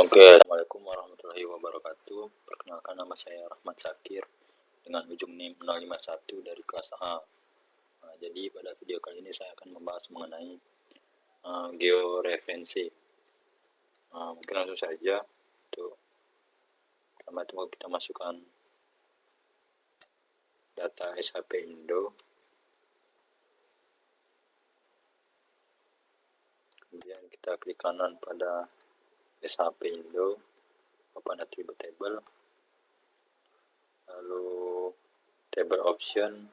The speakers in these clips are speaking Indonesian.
Oke, assalamualaikum warahmatullahi wabarakatuh. Perkenalkan, nama saya Rahmat Zakir dengan ujung NIM 051 dari kelas A. Jadi pada video kali ini saya akan membahas mengenai georeferensi. Mungkin langsung saja. Pertama itu kita masukkan data SHP Indo. Kemudian kita klik kanan pada SHP Indo, open attribute table, lalu table option,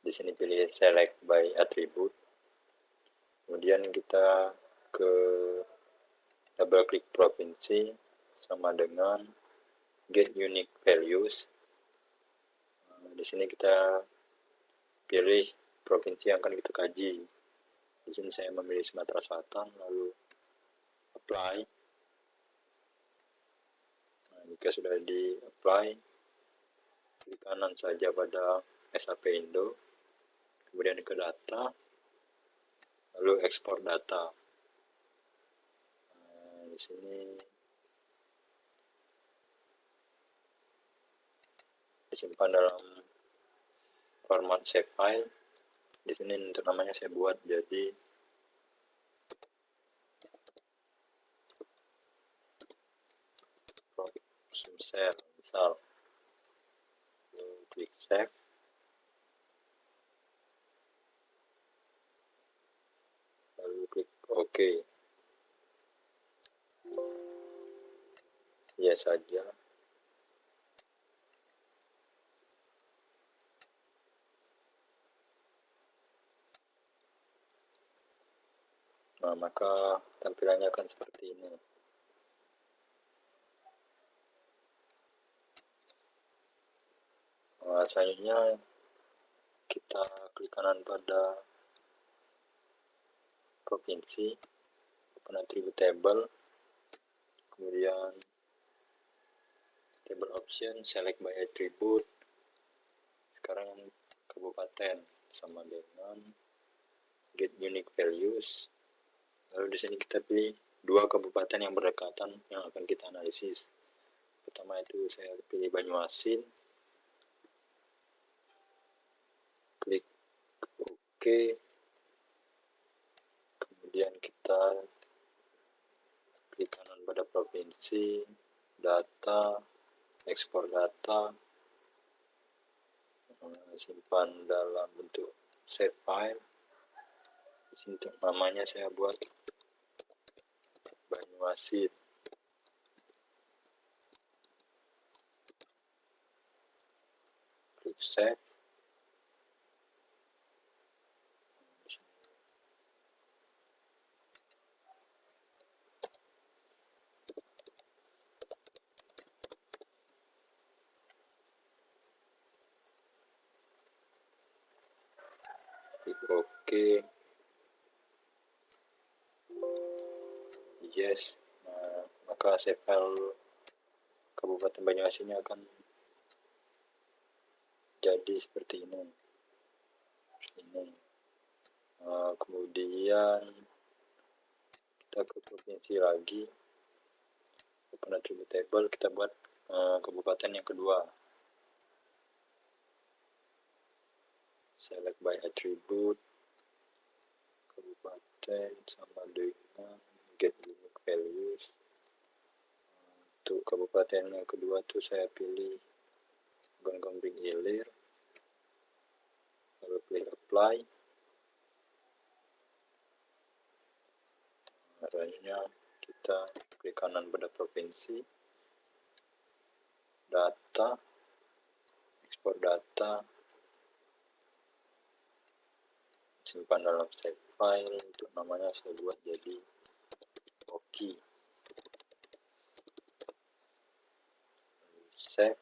di sini pilih select by attribute. Kemudian kita ke double klik provinsi sama dengan get unique values. Di sini kita pilih provinsi yang akan kita kaji. Di sini saya memilih Sumatera Selatan, lalu apply. Jika sudah di apply, klik kanan saja pada SHP Indo, kemudian ke data, lalu ekspor data. Di sini disimpan dalam format save file. Di sini untuk namanya saya buat jadi sel misal. Klik save, lalu klik OK. Ya saja. Maka tampilannya akan seperti ini. Selanjutnya kita klik kanan pada provinsi, open attribute table, kemudian table option, select by attribute. Sekarang kabupaten sama dengan get unique values. Lalu di sini kita pilih dua kabupaten yang berdekatan yang akan kita analisis. Pertama itu saya pilih Banyuasin, klik OK, kemudian kita klik kanan pada provinsi, data, ekspor data, simpan dalam bentuk save file. Di sini untuk namanya saya buat Banyuasin. Klik save. Klik OK. Yes. Maka save file Kabupaten Banyuasinnya akan jadi seperti ini. Kemudian kita ke provinsi lagi, open attribute table, kita buat kabupaten yang kedua, select by attribute, kabupaten sama dengan get unique values. Untuk kabupaten yang kedua tuh saya pilih Gonggong Ilir, lalu klik apply. Selanjutnya kita klik kanan pada provinsi, data, ekspor data, simpan dalam save file. Untuk namanya saya buat jadi Oki. Save.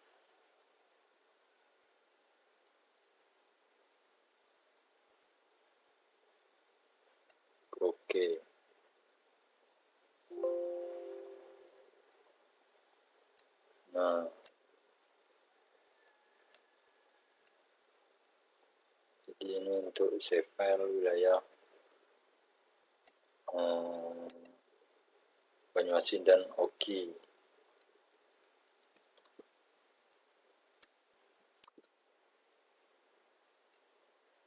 OK. Nah, jadi ini untuk save file wilayah Banyuasin dan Oki.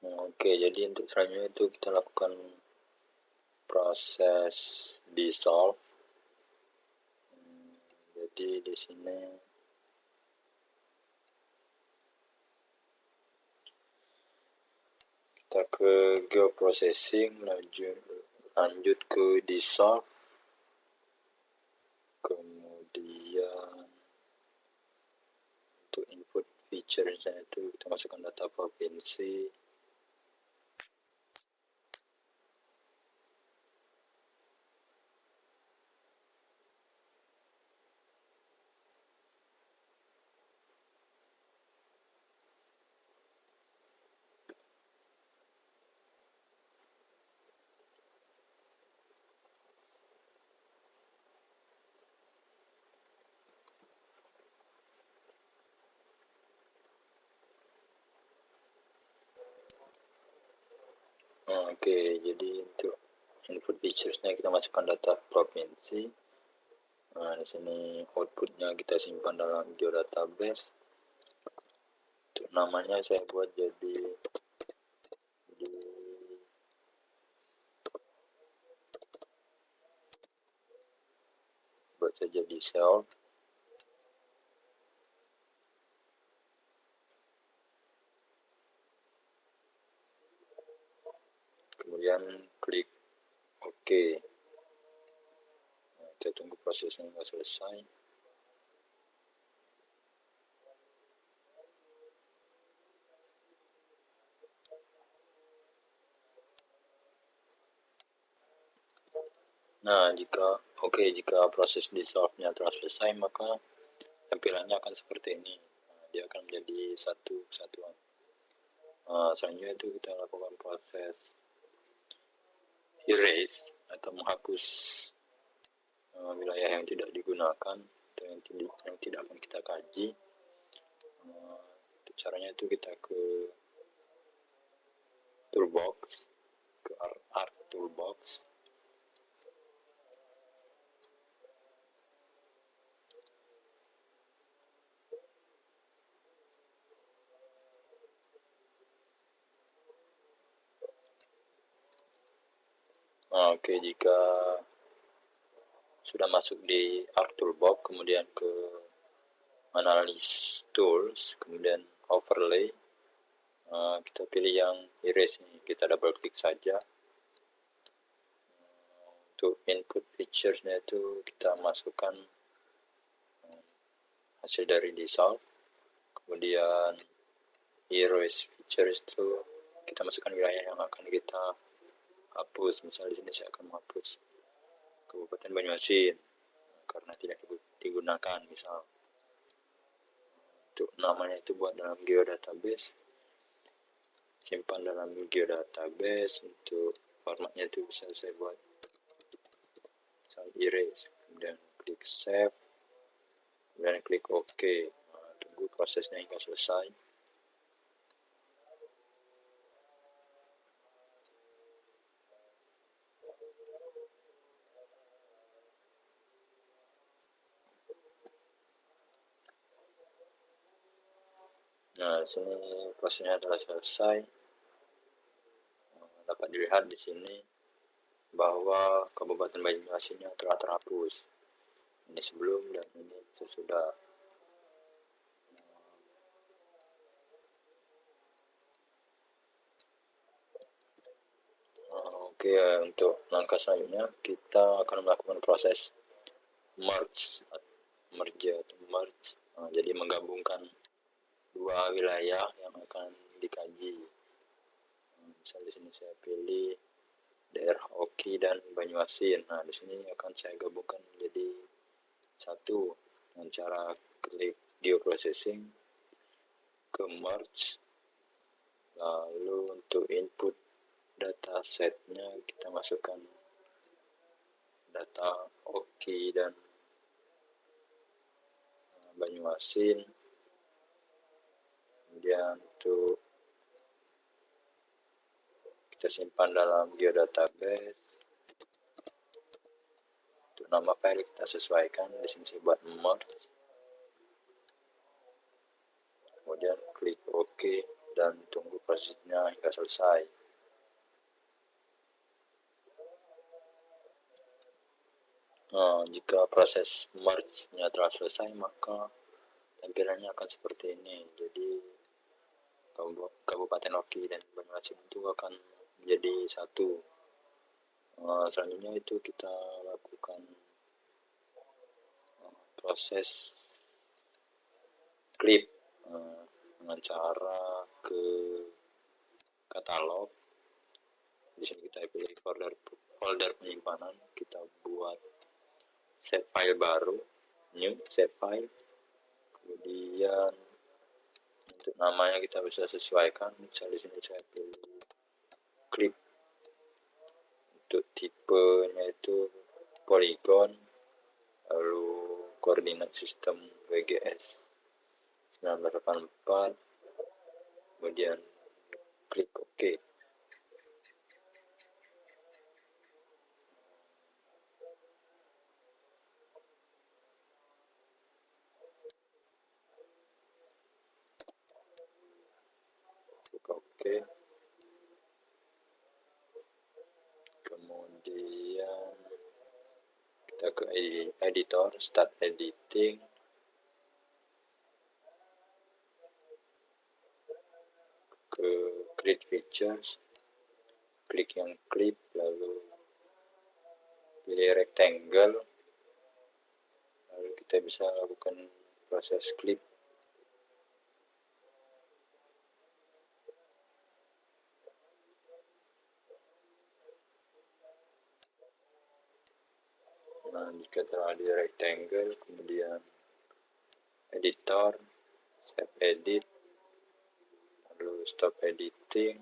Oke, jadi untuk selanjutnya itu kita lakukan proses dissolve. Jadi di sini kita ke geoprocessing, lanjut ke dissolve, kemudian untuk input feature-nya itu kita masukkan data provinsi. Oke, jadi untuk input features-nya kita masukkan data provinsi. Nah, di sini outputnya kita simpan dalam geodatabase. Untuk namanya saya buat jadi di self. Kemudian klik OK. Nah, kita tunggu prosesnya hingga selesai. Nah, jika proses dissolve-nya telah selesai, maka tampilannya akan seperti ini. Nah, dia akan menjadi satu kesatuan. Nah, selanjutnya itu kita lakukan proses erase atau menghapus wilayah yang tidak digunakan atau yang tidak akan kita kaji. Caranya itu kita ke toolbox, ke art toolbox. Oke, jika sudah masuk di art toolbox, kemudian ke analysis tools, kemudian overlay, kita pilih yang erase ini, kita double klik saja. Untuk input features-nya itu kita masukkan hasil dari dissolve, kemudian erase features itu kita masukkan wilayah yang akan kita hapus. Misalnya di sini saya akan menghapus Kabupaten Banyuasin karena tidak digunakan. Misal untuk namanya itu buat dalam geodatabase, simpan dalam geodatabase. Untuk formatnya itu bisa saya buat misal erase, kemudian klik save, kemudian klik OK. Tunggu prosesnya hingga selesai. Nah, sini prosesnya telah selesai. Dapat dilihat di sini bahwa Kabupaten Banyuasinnya telah terhapus. Ini sebelum dan ini sesudah. Oke, untuk langkah selanjutnya kita akan melakukan proses merge. Jadi menggabungkan dua wilayah yang akan dikaji. Misalnya di sini saya pilih daerah Oki dan Banyuasin. Nah, di sini akan saya gabungkan menjadi satu dengan cara klik geoprocessing, ke merge, lalu untuk input data setnya kita masukkan data Oki dan Banyuasin. Kemudian untuk kita simpan dalam geodatabase. Untuk nama file kita sesuaikan, di sini saya buat merge. Kemudian klik OK dan tunggu prosesnya hingga selesai. Nah, jika proses merge-nya telah selesai, maka tampilannya akan seperti ini. Jadi Kabupaten Oki dan Banyuasin itu akan menjadi satu. Selanjutnya itu kita lakukan proses klip dengan cara ke katalog. Di sini kita pilih folder penyimpanan, kita buat save file baru, new save file. Kemudian untuk namanya kita bisa sesuaikan, misalnya di sini saya pilih clip. Untuk tipenya itu polygon, lalu koordinat sistem WGS 984, kemudian klik OK. Klik OK. Kemudian kita ke editor, start editing. Ke create features, klik yang clip, lalu pilih rectangle, lalu kita bisa lakukan proses clip. Nah, jika telah di rectangle, kemudian editor, save edit, lalu stop editing.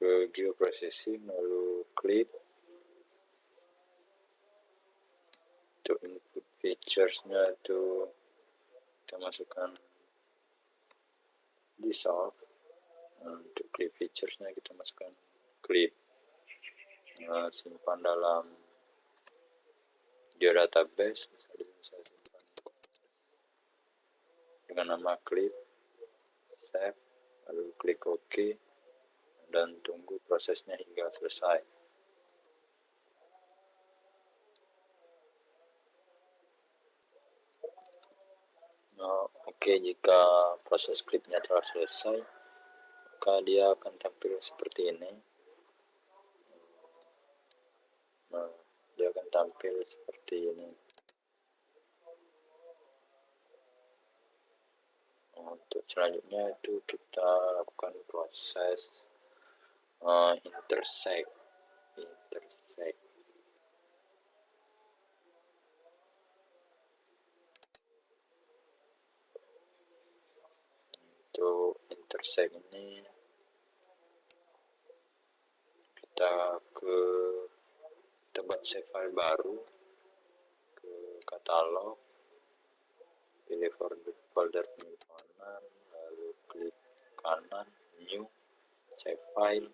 Ke geoprocessing, lalu clip. Untuk input featuresnya itu kita masukkan dissolve. Untuk clip featuresnya kita masukkan clip. Simpan dalam geodatabase, misalnya saya simpan dengan nama clip, save, lalu klik OK dan tunggu prosesnya hingga selesai. Oke, jika proses klipnya telah selesai, maka dia akan tampil seperti ini. Nah, dia akan tampil seperti ini. Untuk selanjutnya itu kita lakukan proses intersect. Untuk intersect ini kita buat save file baru, ke katalog, pilih folder penyimpanan, lalu klik kanan new save file.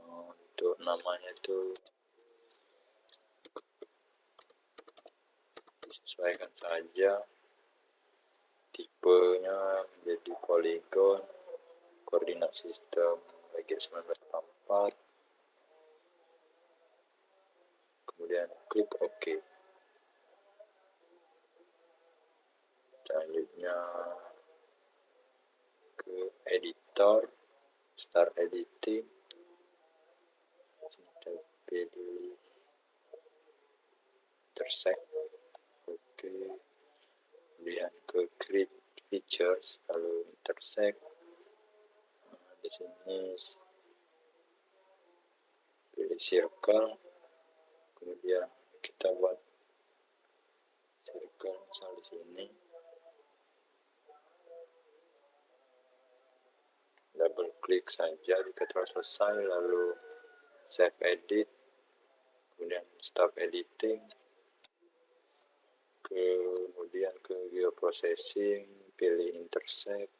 Untuk namanya itu sesuaikan saja, tipenya menjadi polygon, koordinat sistem WGS 984, kemudian klik OK. Selanjutnya ke editor, start editing, kita pilih intersect, OK. Kemudian ke create features, lalu intersect. Di sini pilih circle, kemudian kita buat circle misal di sini double klik saja jika telah selesai, lalu save edit, kemudian stop editing, kemudian ke geoprocessing, pilih intersect,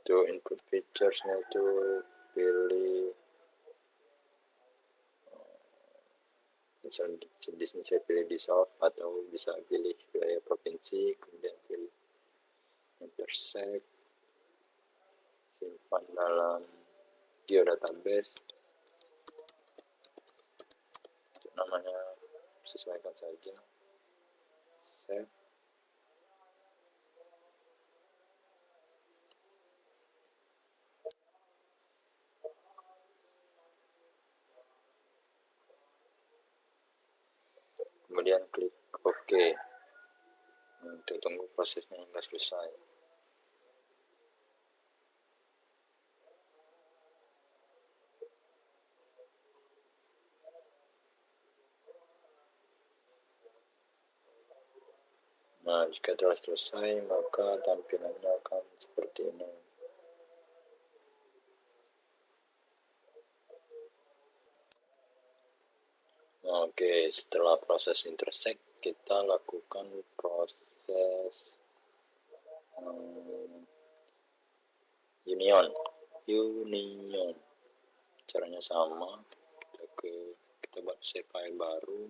itu input featuresnya itu pilih misalnya di sini saya pilih dissolve, atau bisa pilih wilayah provinsi, kemudian pilih intersect, simpan dalam geodatabase, namanya sesuaikan saja, save. Kemudian klik OK. Untuk tunggu prosesnya hingga selesai. Nah, jika telah selesai, maka tampilannya akan seperti ini. Oke, setelah proses intersect, kita lakukan proses union. Caranya sama, kita buat save file baru,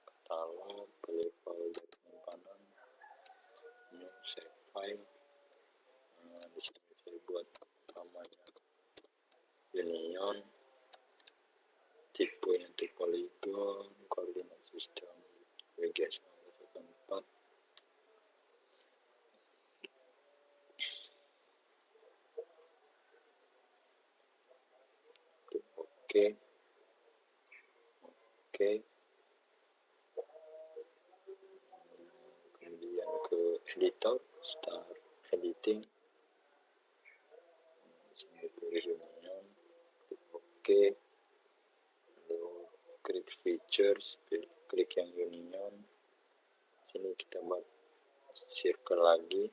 katalog, pilih folder penyimpanan, save file. Nah, di sini saya buat namanya union, tipe untuk polygon, koordinat sistem WGS 4. Oke, kemudian ke editor, start editing, sini pilih union, oke, lalu klik features, klik yang union, sini kita buat circle lagi,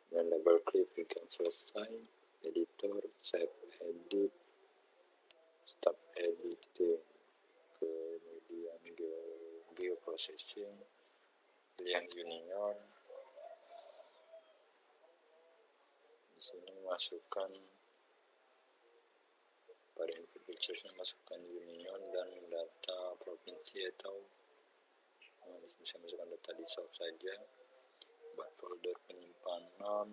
dan double klik jika selesai, editor, save edit, stop editing, kemudian geoprocessing, yang union, di sini masukkan pada input featuresnya, masukkan union dan data provinsi, atau bisa masukkan data di source saja, buat folder penyimpanan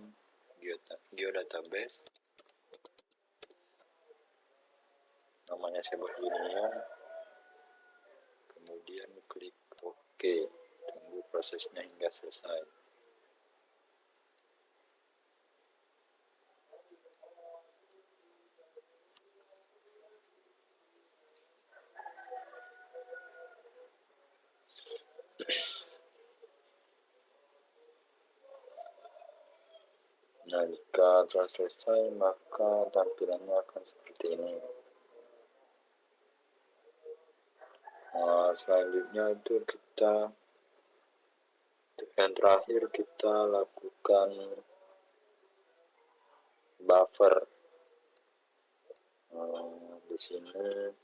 geodatabase, namanya saya buat union, kemudian klik OK, tunggu prosesnya hingga selesai. Nah, jika telah selesai, maka tampilannya akan seperti ini. Nah, selanjutnya itu yang terakhir kita lakukan buffer. Di sini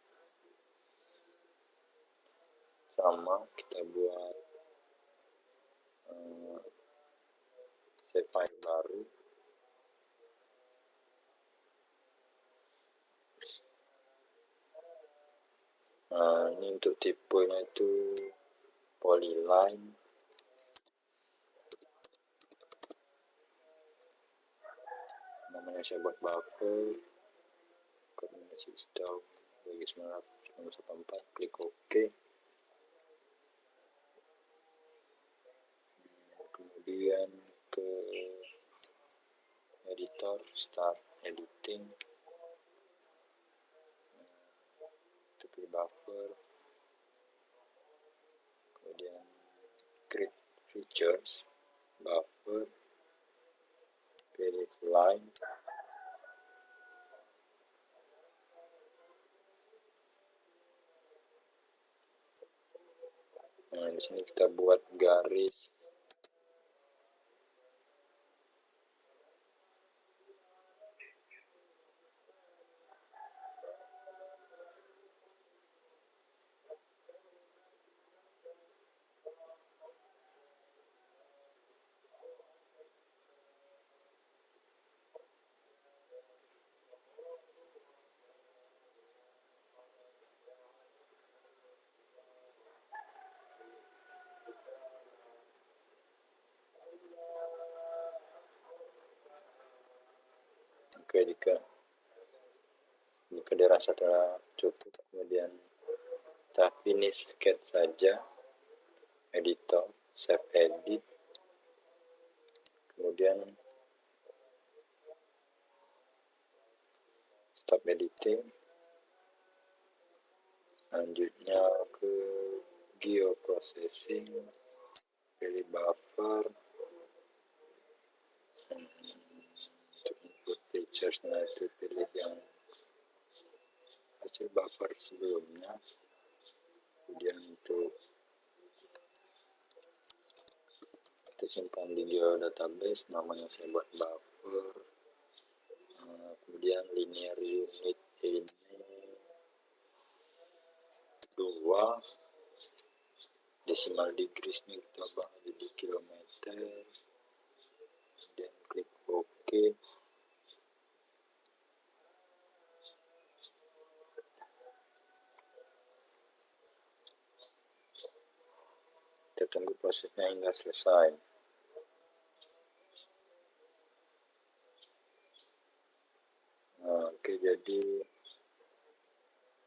sama, kita buat save file baru. Nah, ini untuk tipenya itu polyline. Namanya saya buat buffer, koordinat sistem WGS 4, klik OK. Kemudian ke editor, start editing, pilih buffer, kemudian create features, buffer, line. Nah, di sini kita buat garis. Oke, jika dirasa telah cukup, kemudian kita finish sketch saja, editor, save edit, kemudian stop editing, selanjutnya ke geoprocessing, pilih buffer, untuk input featuresnya itu pilih yang hasil buffer sebelumnya, kemudian untuk kita simpan di geodatabase, namanya saya buat buffer, kemudian linear unit ini 2, decimal degrees-nya kita ubah jadi kilometer, kemudian klik OK. Kita tunggu prosesnya hingga selesai. Nah, oke, jadi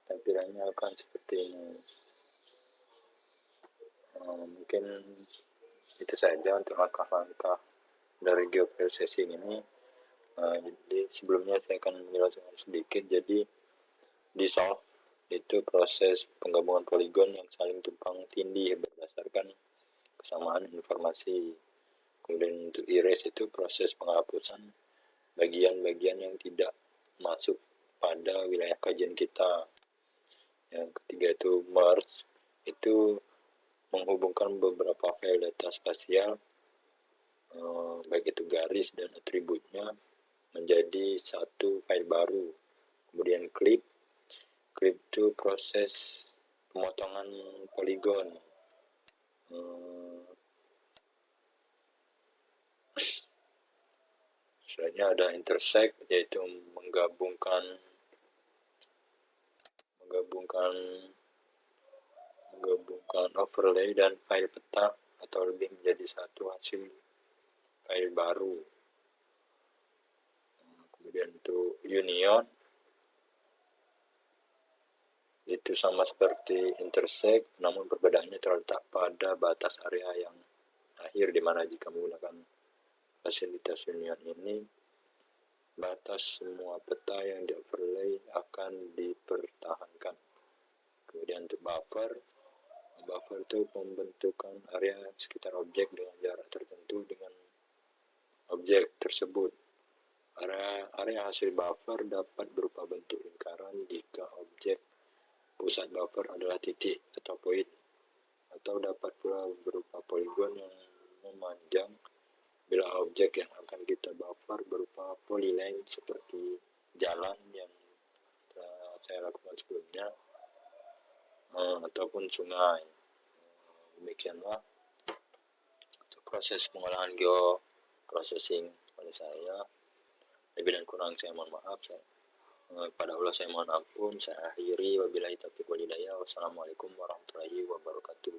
tampilannya akan seperti ini. Mungkin itu saja untuk langkah-langkah dari geoprocessing ini. Jadi sebelumnya saya akan menjelaskan sedikit. Jadi di solve itu proses penggabungan poligon yang saling tumpang tindih berdasarkan kesamaan informasi. Kemudian untuk erase itu proses penghapusan bagian-bagian yang tidak masuk pada wilayah kajian kita. Yang ketiga itu merge, itu menghubungkan beberapa file data spasial, baik itu garis dan atributnya, menjadi satu file baru. Kemudian clip itu proses pemotongan poligon. Selanjutnya ada intersect, yaitu menggabungkan overlay dan file peta atau lebih menjadi satu hasil file baru. Kemudian untuk union itu sama seperti intersect, namun perbedaannya terletak pada batas area yang akhir, dimana jika menggunakan fasilitas union ini, batas semua peta yang di overlay akan dipertahankan. Kemudian untuk buffer itu pembentukan area sekitar objek dengan jarak tertentu dengan objek tersebut. Area hasil buffer dapat berupa bentuk lingkaran jika objek pusat buffer adalah titik atau poin, atau dapat pula berupa poligon yang memanjang bila objek yang akan kita buffer berupa polyline seperti jalan yang telah saya lakukan sebelumnya, ataupun sungai. Demikianlah untuk proses pengolahan geoprocessing pada saya. Lebih dan kurang saya mohon maaf. Pada Allah saya mohon ampun. Saya akhiri, wabillahi taufiq wal hidayah. Wassalamualaikum warahmatullahi wabarakatuh.